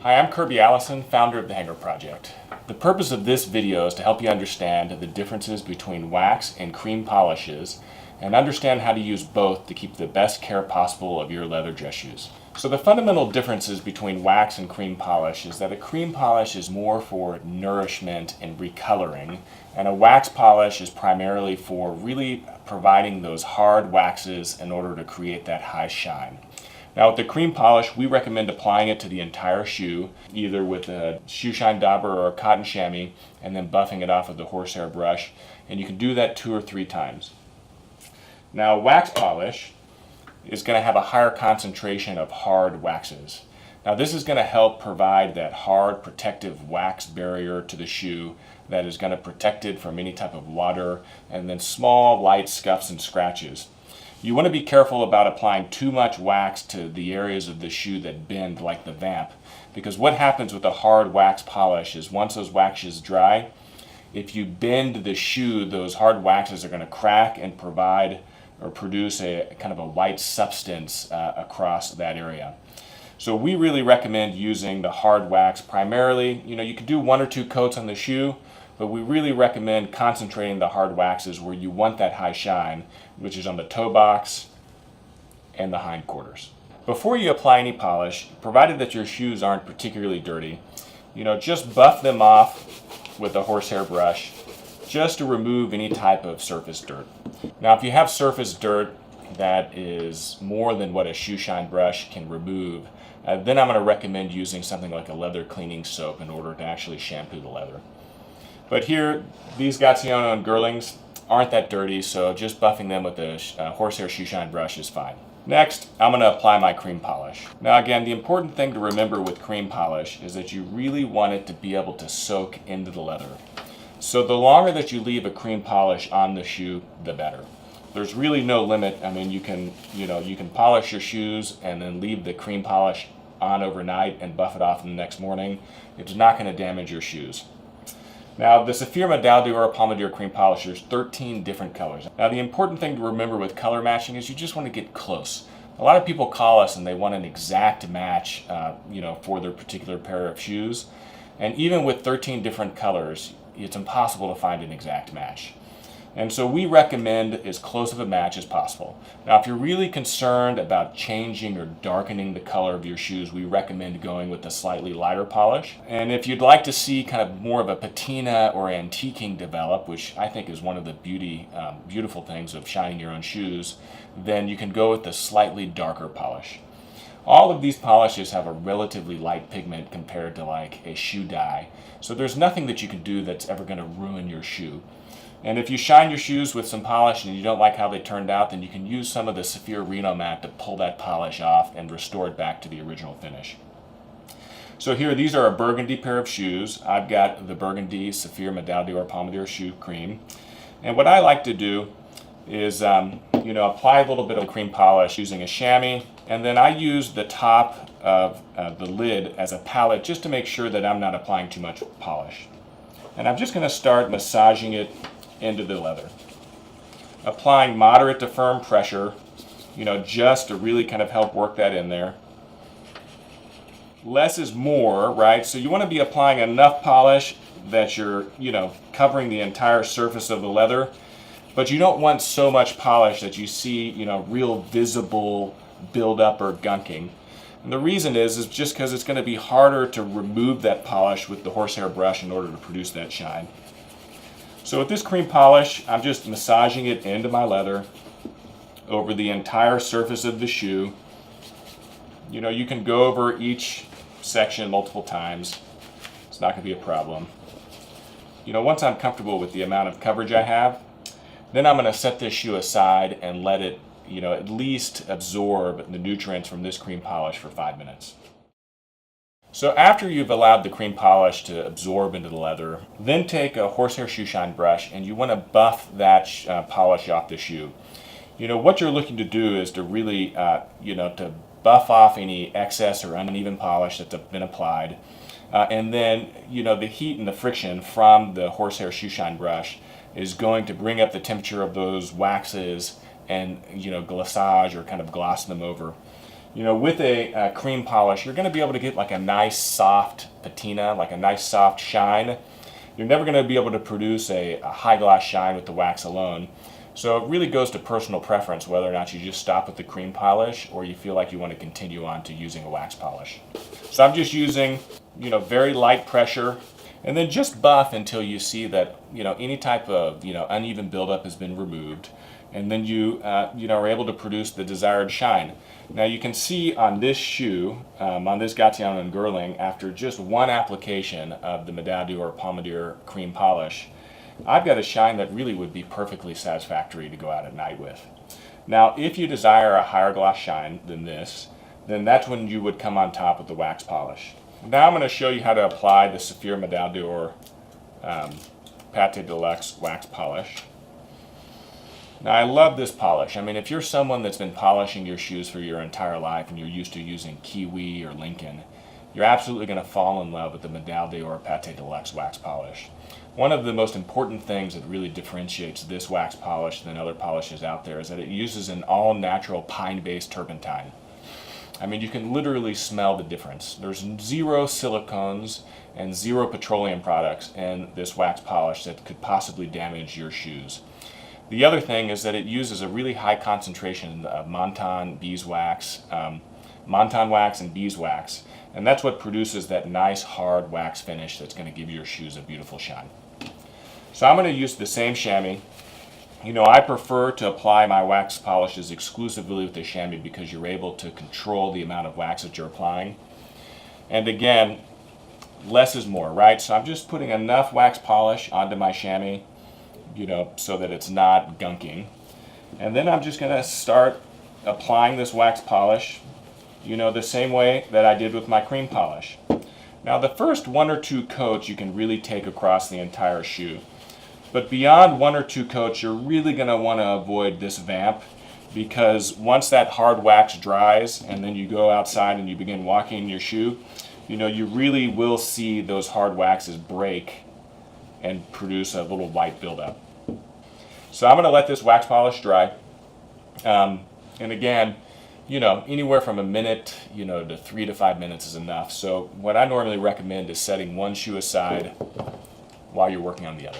Hi, I'm Kirby Allison, founder of the Hanger Project. The purpose of this video is to help you understand the differences between wax and cream polishes and understand how to use both to keep the best care possible of your leather dress shoes. So the fundamental differences between wax and cream polish is that a cream polish is more for nourishment and recoloring, and a wax polish is primarily for really providing those hard waxes in order to create that high shine. Now with the cream polish, we recommend applying it to the entire shoe, either with a shoe shine dauber or a cotton chamois, and then buffing it off with the horsehair brush. And you can do that 2 or 3 times. Now wax polish is going to have a higher concentration of hard waxes. Now this is going to help provide that hard protective wax barrier to the shoe that is going to protect it from any type of water and then small light scuffs and scratches. You want to be careful about applying too much wax to the areas of the shoe that bend, like the vamp, because what happens with a hard wax polish is once those waxes dry, if you bend the shoe, those hard waxes are going to crack and provide or produce a kind of a white substance across that area. So we really recommend using the hard wax primarily. You can do 1 or 2 coats on the shoe, but we really recommend concentrating the hard waxes where you want that high shine, which is on the toe box and the hindquarters. Before you apply any polish, provided that your shoes aren't particularly dirty, just buff them off with a horsehair brush just to remove any type of surface dirt. Now if you have surface dirt that is more than what a shoe shine brush can remove, then I'm going to recommend using something like a leather cleaning soap in order to actually shampoo the leather. But here, these Gaziano and Girlings aren't that dirty, so just buffing them with a horsehair shoe shine brush is fine. Next, I'm going to apply my cream polish. Now again, the important thing to remember with cream polish is that you really want it to be able to soak into the leather. So the longer that you leave a cream polish on the shoe, the better. There's really no limit. I mean, you can polish your shoes and then leave the cream polish on overnight and buff it off in the next morning. It's not going to damage your shoes. Now the Saphir Medallion or Pomadir cream polish, there's 13 different colors. Now the important thing to remember with color matching is you just want to get close. A lot of people call us and they want an exact match for their particular pair of shoes. And even with 13 different colors, it's impossible to find an exact match. And so we recommend as close of a match as possible. Now if you're really concerned about changing or darkening the color of your shoes, we recommend going with a slightly lighter polish. And if you'd like to see kind of more of a patina or antiquing develop, which I think is one of the beautiful things of shining your own shoes, then you can go with a slightly darker polish. All of these polishes have a relatively light pigment compared to like a shoe dye. So there's nothing that you can do that's ever going to ruin your shoe. And if you shine your shoes with some polish and you don't like how they turned out, then you can use some of the Saphir Reno Matte to pull that polish off and restore it back to the original finish. So here, these are a burgundy pair of shoes. I've got the burgundy Saphir Medallion or Pomadir shoe cream. And what I like to do is apply a little bit of cream polish using a chamois, and then I use the top of the lid as a palette just to make sure that I'm not applying too much polish. And I'm just going to start massaging it into the leather, applying moderate to firm pressure, just to really kind of help work that in there. Less is more, right? So you want to be applying enough polish that you're covering the entire surface of the leather, but you don't want so much polish that you see real visible buildup or gunking. And the reason is just because it's going to be harder to remove that polish with the horsehair brush in order to produce that shine. So with this cream polish, I'm just massaging it into my leather over the entire surface of the shoe. You can go over each section multiple times. It's not going to be a problem. Once I'm comfortable with the amount of coverage I have, then I'm going to set this shoe aside and let it at least absorb the nutrients from this cream polish for 5 minutes. So after you've allowed the cream polish to absorb into the leather, then take a horsehair shoe shine brush and you want to buff that polish off the shoe. What you're looking to do is to really, to buff off any excess or uneven polish that's been applied. And then, the heat and the friction from the horsehair shoe shine brush is going to bring up the temperature of those waxes and, glassage or kind of gloss them over. with a cream polish, you're going to be able to get like a nice soft patina, like a nice soft shine. You're never going to be able to produce a high gloss shine with the wax alone. So it really goes to personal preference whether or not you just stop with the cream polish or you feel like you want to continue on to using a wax polish. So I'm just using, very light pressure, and then just buff until you see that, any type of, uneven buildup has been removed, and then you, are able to produce the desired shine. Now you can see on this shoe, on this Gatian and Girling, after just one application of the Medallion or Pomadir cream polish, I've got a shine that really would be perfectly satisfactory to go out at night with. Now, if you desire a higher gloss shine than this, then that's when you would come on top with the wax polish. Now I'm going to show you how to apply the Saphir Medallion Pâte de Luxe wax polish. Now I love this polish. I mean, if you're someone that's been polishing your shoes for your entire life and you're used to using Kiwi or Lincoln, you're absolutely going to fall in love with the Medallion or Pâte de Luxe wax polish. One of the most important things that really differentiates this wax polish than other polishes out there is that it uses an all-natural pine-based turpentine. I mean, you can literally smell the difference. There's 0 silicones and 0 petroleum products in this wax polish that could possibly damage your shoes. The other thing is that it uses a really high concentration of Montan beeswax, Montan wax and beeswax, and that's what produces that nice hard wax finish that's going to give your shoes a beautiful shine. So I'm going to use the same chamois. I prefer to apply my wax polishes exclusively with the chamois because you're able to control the amount of wax that you're applying. And again, less is more, right? So I'm just putting enough wax polish onto my chamois, so that it's not gunking. And then I'm just going to start applying this wax polish, the same way that I did with my cream polish. Now the first 1 or 2 coats you can really take across the entire shoe. But beyond 1 or 2 coats, you're really going to want to avoid this vamp, because once that hard wax dries and then you go outside and you begin walking in your shoe, you really will see those hard waxes break and produce a little white buildup. So I'm going to let this wax polish dry. And again, anywhere from a minute, to 3 to 5 minutes is enough. So what I normally recommend is setting one shoe aside while you're working on the other.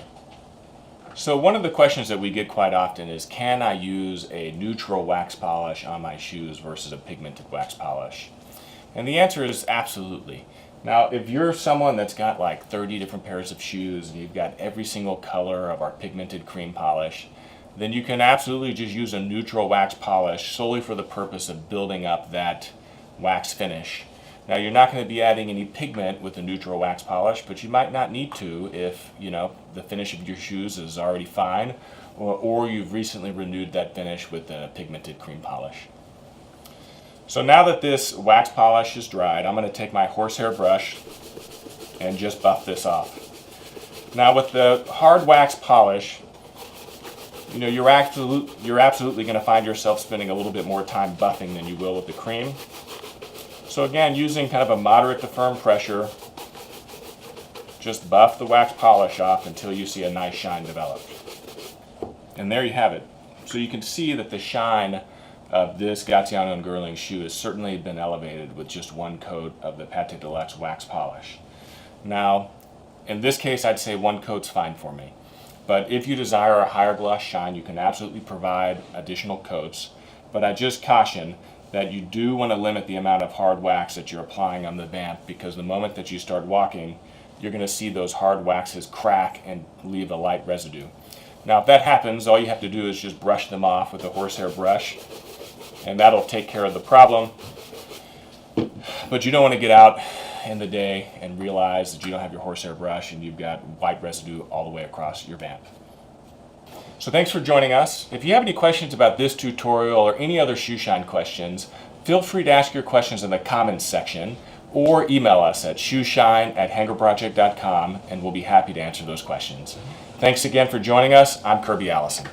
So one of the questions that we get quite often is, can I use a neutral wax polish on my shoes versus a pigmented wax polish? And the answer is absolutely. Now, if you're someone that's got like 30 different pairs of shoes and you've got every single color of our pigmented cream polish, then you can absolutely just use a neutral wax polish solely for the purpose of building up that wax finish. Now, you're not going to be adding any pigment with a neutral wax polish, but you might not need to if, the finish of your shoes is already fine, or you've recently renewed that finish with a pigmented cream polish. So now that this wax polish is dried, I'm going to take my horsehair brush and just buff this off. Now with the hard wax polish, you're absolutely going to find yourself spending a little bit more time buffing than you will with the cream. So again, using kind of a moderate to firm pressure, just buff the wax polish off until you see a nice shine develop. And there you have it. So you can see that the shine of this Gatian and Girling shoe has certainly been elevated with just 1 coat of the Pâte de Luxe wax polish. Now, in this case, I'd say 1 coat's fine for me. But if you desire a higher gloss shine, you can absolutely provide additional coats. But I just caution that you do want to limit the amount of hard wax that you're applying on the vamp, because the moment that you start walking, you're going to see those hard waxes crack and leave a light residue. Now, if that happens, all you have to do is just brush them off with a horsehair brush, and that'll take care of the problem. But you don't want to get out in the day and realize that you don't have your horsehair brush and you've got white residue all the way across your vamp. So thanks for joining us. If you have any questions about this tutorial or any other shoe shine questions, feel free to ask your questions in the comments section or email us at shoeshine@hangerproject.com, and we'll be happy to answer those questions. Thanks again for joining us. I'm Kirby Allison.